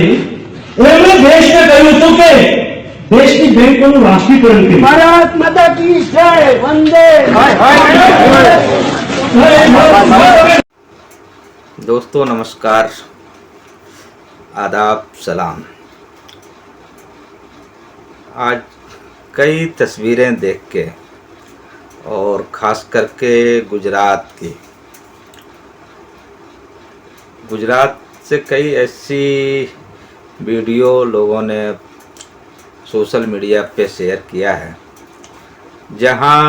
આજે એમણે દેશને કહ્યું હતું કે દેશની બેંકોનું રાષ્ટ્રીયકરણ કર્યું. ભારત માતા की जय वंदे दोस्तों नमस्कार, आदाब, सलाम। आज कई तस्वीरें देख के और ख़ास करके गुजरात से कई ऐसी वीडियो लोगों ने सोशल मीडिया पे शेयर किया है जहां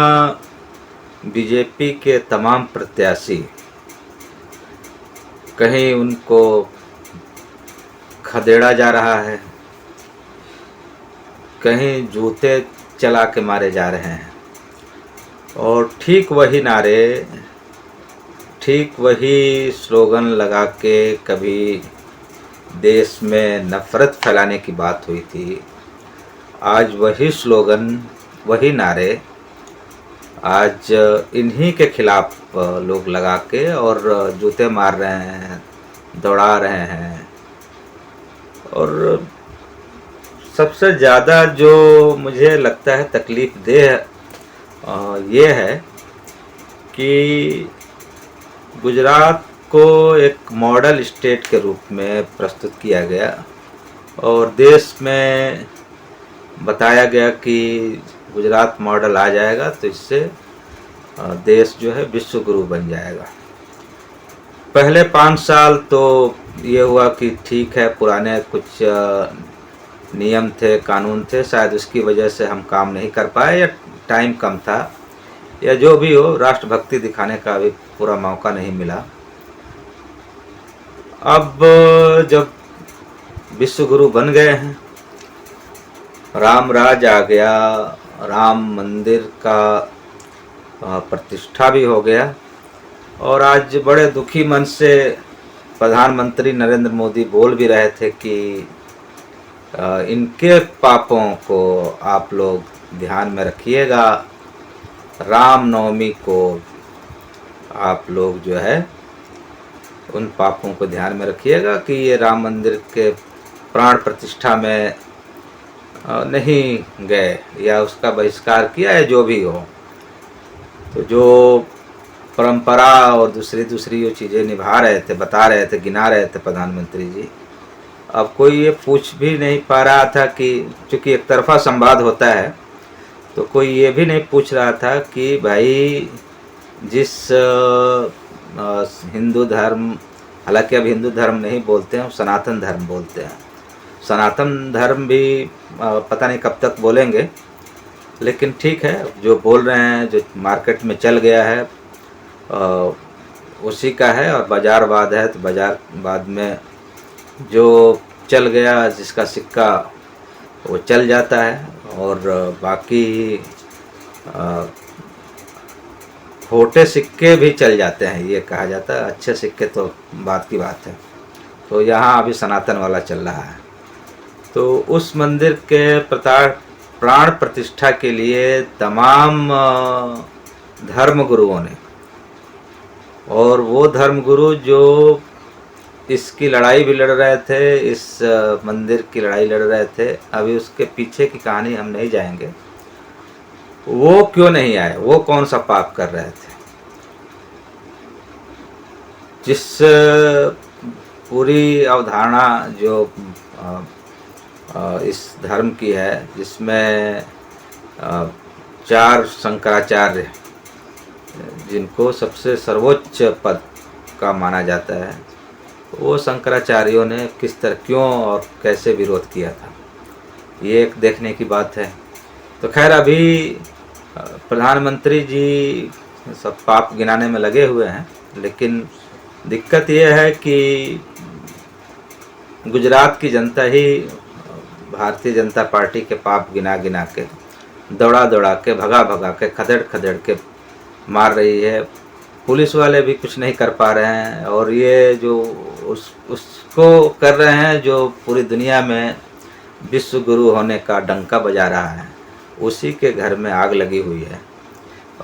बीजेपी के तमाम प्रत्याशी कहीं उनको खदेड़ा जा रहा है, कहीं जूते चला के मारे जा रहे हैं और ठीक वही नारे, ठीक वही स्लोगन लगा के कभी देश में नफ़रत फैलाने की बात हुई थी। आज वही स्लोगन, वही नारे आज इन्हीं के खिलाफ लोग लगा के और जूते मार रहे हैं, दौड़ा रहे हैं। और सबसे ज़्यादा जो मुझे लगता है तकलीफ़ देह ये है कि गुजरात को एक मॉडल स्टेट के रूप में प्रस्तुत किया गया और देश में बताया गया कि गुजरात मॉडल आ जाएगा तो इससे देश जो है विश्व गुरु बन जाएगा। पहले 5 साल तो ये हुआ कि ठीक है, पुराने कुछ नियम थे, कानून थे, शायद उसकी वजह से हम काम नहीं कर पाए या टाइम कम था या जो भी हो, राष्ट्रभक्ति दिखाने का भी पूरा मौका नहीं मिला। अब जब विश्व गुरु बन गए हैं, राम राज आ गया, राम मंदिर का प्रतिष्ठा भी हो गया और आज बड़े दुखी मन से प्रधानमंत्री नरेंद्र मोदी बोल भी रहे थे कि इनके पापों को आप लोग ध्यान में रखिएगा, रामनवमी को आप लोग जो है उन पापों को ध्यान में रखिएगा कि ये राम मंदिर के प्राण प्रतिष्ठा में नहीं गए या उसका बहिष्कार किया है, जो भी हो। तो जो परंपरा और दूसरी जो चीज़ें निभा रहे थे, बता रहे थे, गिना रहे थे प्रधानमंत्री जी, अब कोई ये पूछ भी नहीं पा रहा था कि चूँकि एक तरफा संवाद होता है तो कोई ये भी नहीं पूछ रहा था कि भाई जिस हिंदू धर्म, हालांकि अब हिंदू धर्म नहीं बोलते हैं, सनातन धर्म बोलते हैं। सनातन धर्म भी पता नहीं कब तक बोलेंगे, लेकिन ठीक है, जो बोल रहे हैं, जो मार्केट में चल गया है उसी का है। और बाजारवाद है तो बाजारवाद में जो चल गया, जिसका सिक्का वो चल जाता है और बाकी खोटे सिक्के भी चल जाते हैं, ये कहा जाता है। अच्छे सिक्के तो बात की बात है। तो यहाँ अभी सनातन वाला चल रहा है। तो उस मंदिर के प्राण प्रतिष्ठा के लिए तमाम धर्मगुरुओं ने, और वो धर्मगुरु जो इसकी लड़ाई भी लड़ रहे थे, इस मंदिर की लड़ाई लड़ रहे थे, अभी उसके पीछे की कहानी हम नहीं जाएंगे। वो क्यों नहीं आए, वो कौन सा पाप कर रहे थे? जिस पूरी अवधारणा जो इस धर्म की है, जिसमें 4 शंकराचार्य, जिनको सबसे सर्वोच्च पद का माना जाता है, वो शंकराचार्यों ने किस तरह, क्यों और कैसे विरोध किया था, ये एक देखने की बात है। तो खैर, अभी प्रधानमंत्री जी सब पाप गिनाने में लगे हुए हैं, लेकिन दिक्कत ये है कि गुजरात की जनता ही भारतीय जनता पार्टी के पाप गिना गिना के, दौड़ा दौड़ा के, भगा भगा के, खदेड़ खदेड़ के मार रही है। पुलिस वाले भी कुछ नहीं कर पा रहे हैं और ये जो उसको कर रहे हैं जो पूरी दुनिया में विश्व गुरु होने का डंका बजा रहा है, उसी के घर में आग लगी हुई है।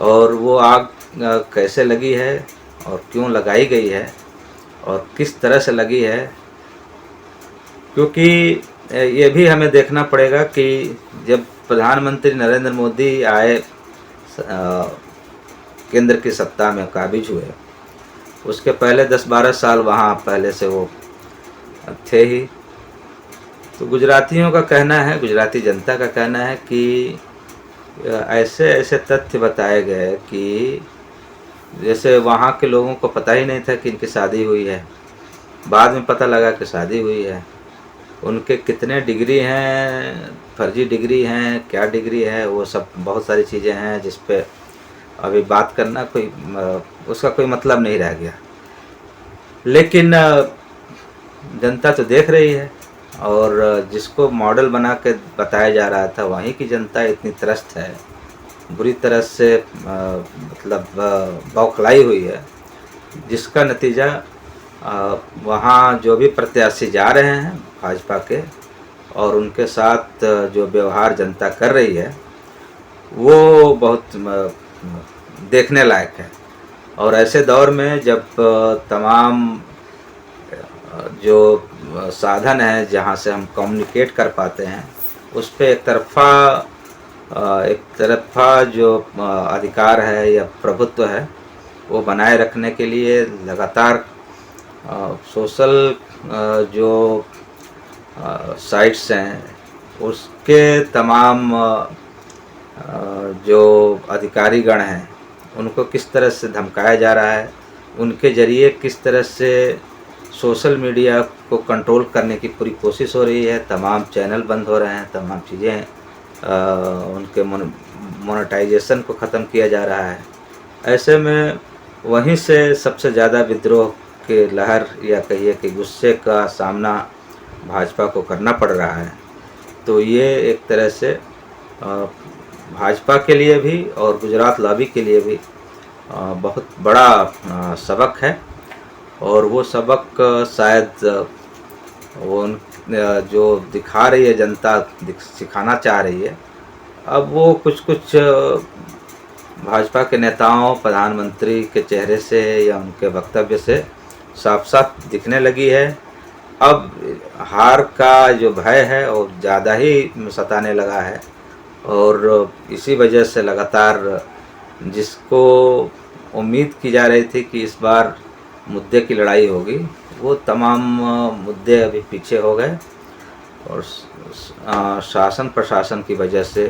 और वो आग कैसे लगी है और क्यों लगाई गई है और किस तरह से लगी है, क्योंकि ये भी हमें देखना पड़ेगा कि जब प्रधानमंत्री नरेंद्र मोदी आए केंद्र की सत्ता में काबिज हुए, उसके पहले 10-12 साल वहाँ पहले से वो थे ही। तो गुजरातियों का कहना है, गुजराती जनता का कहना है कि ऐसे ऐसे तथ्य बताए गए कि जैसे वहाँ के लोगों को पता ही नहीं था कि इनकी शादी हुई है, बाद में पता लगा कि शादी हुई है। उनके कितने डिग्री हैं, फर्जी डिग्री हैं, क्या डिग्री है, वो सब बहुत सारी चीज़ें हैं जिस पे अभी बात करना उसका कोई मतलब नहीं रह गया। लेकिन जनता तो देख रही है, और जिसको मॉडल बना के बताया जा रहा था वहीं की जनता इतनी त्रस्त है, बुरी तरह से मतलब बौखलाई हुई है, जिसका नतीजा वहाँ जो भी प्रत्याशी जा रहे हैं भाजपा के, और उनके साथ जो व्यवहार जनता कर रही है वो बहुत देखने लायक है। और ऐसे दौर में जब तमाम जो साधन है जहाँ से हम कम्युनिकेट कर पाते हैं उस पे एक तरफा जो अधिकार है या प्रभुत्व है वो बनाए रखने के लिए लगातार सोशल जो साइट्स हैं उसके तमाम जो अधिकारीगण हैं उनको किस तरह से धमकाया जा रहा है, उनके ज़रिए किस तरह से सोशल मीडिया को कंट्रोल करने की पूरी कोशिश हो रही है। तमाम चैनल बंद हो रहे हैं, तमाम चीज़ें उनके मोनेटाइजेशन को ख़त्म किया जा रहा है। ऐसे में वहीं से सबसे ज़्यादा विद्रोह के लहर या कहिए कि गुस्से का सामना भाजपा को करना पड़ रहा है। तो ये एक तरह से भाजपा के लिए भी और गुजरात लॉबी के लिए भी बहुत बड़ा सबक है। और वो सबक शायद वो जो दिखा रही है जनता, सिखाना चाह रही है, अब वो कुछ भाजपा के नेताओं, प्रधानमंत्री के चेहरे से या उनके वक्तव्य से साफ साफ दिखने लगी है। अब हार का जो भय है वो ज़्यादा ही सताने लगा है, और इसी वजह से लगातार जिसको उम्मीद की जा रही थी कि इस बार मुद्दे की लड़ाई होगी, वो तमाम मुद्दे अभी पीछे हो गए, और शासन प्रशासन की वजह से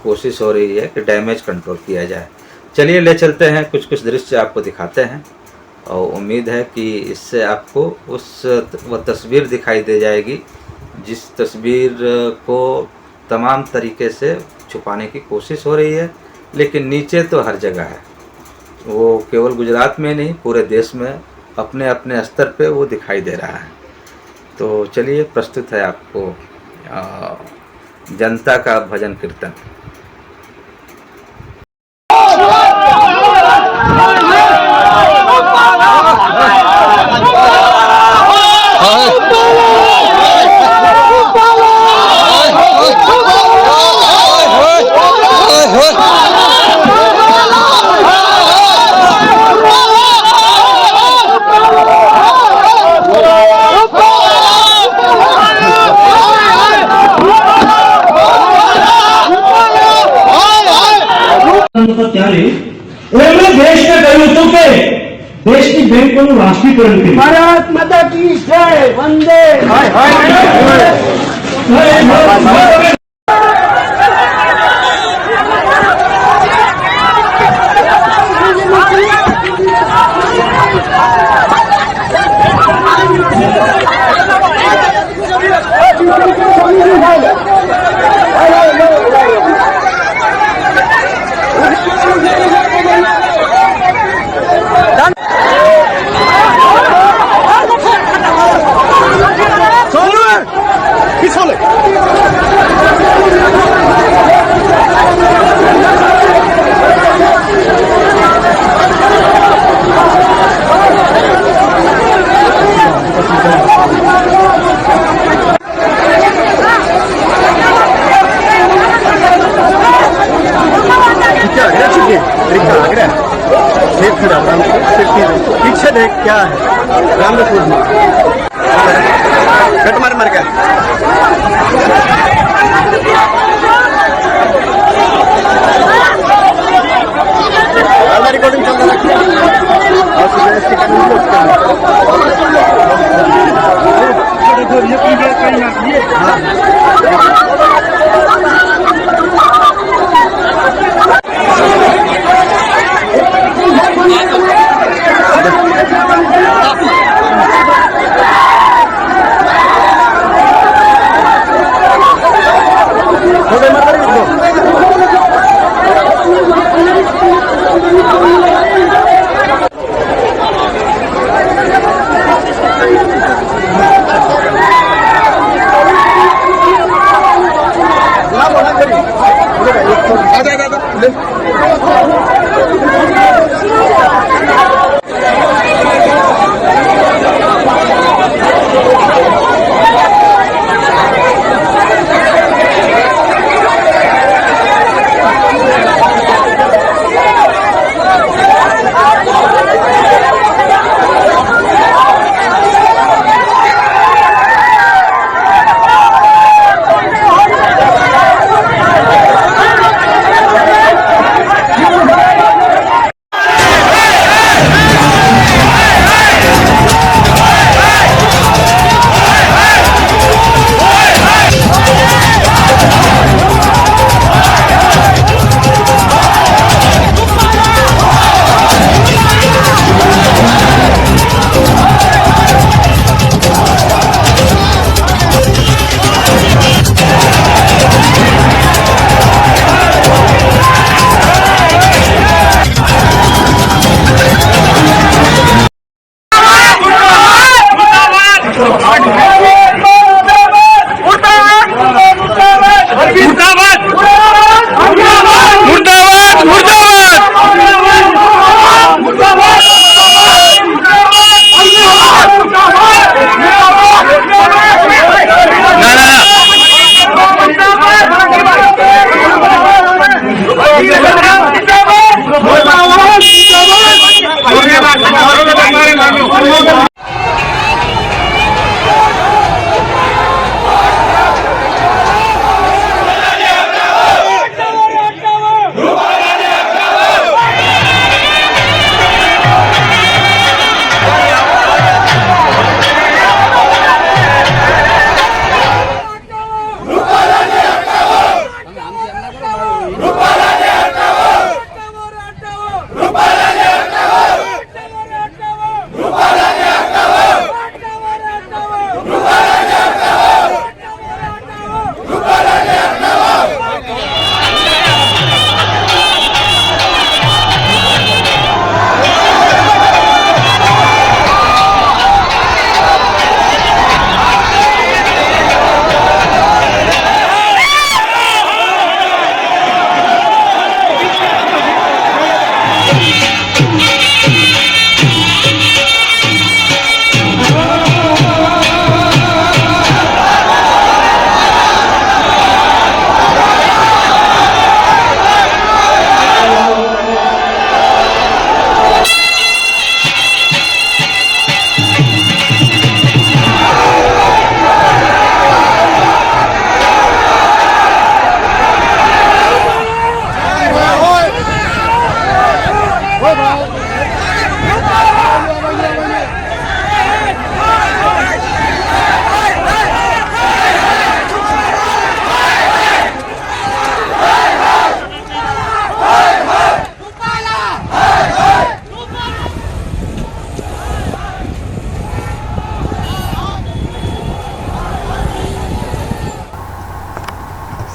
कोशिश हो रही है कि डैमेज कंट्रोल किया जाए। चलिए ले चलते हैं, कुछ दृश्य आपको दिखाते हैं, और उम्मीद है कि इससे आपको वो तस्वीर दिखाई दे जाएगी जिस तस्वीर को तमाम तरीके से छुपाने की कोशिश हो रही है, लेकिन नीचे तो हर जगह है। वो केवल गुजरात में नहीं, पूरे देश में अपने अपने स्तर पे वो दिखाई दे रहा है। तो चलिए प्रस्तुत है आपको जनता का भजन कीर्तन। ત્યારે એમણે દેશને કહ્યું હતું કે દેશની બેંકોનું રાષ્ટ્રીયકરણ કર્યું। भारत माता की जय, वंदे पीछे देख क्या है रामपुर में कट मार मार के रिकॉर्डिंग चल रहा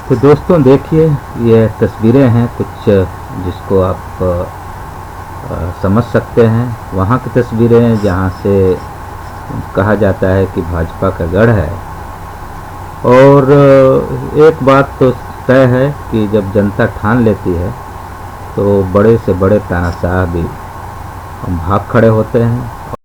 तो दोस्तों देखिए, ये तस्वीरें हैं कुछ जिसको आप समझ सकते हैं। वहाँ की तस्वीरें हैं जहाँ से कहा जाता है कि भाजपा का गढ़ है। और एक बात तो तय है कि जब जनता ठान लेती है तो बड़े से बड़े तानाशाह भी भाग खड़े होते हैं।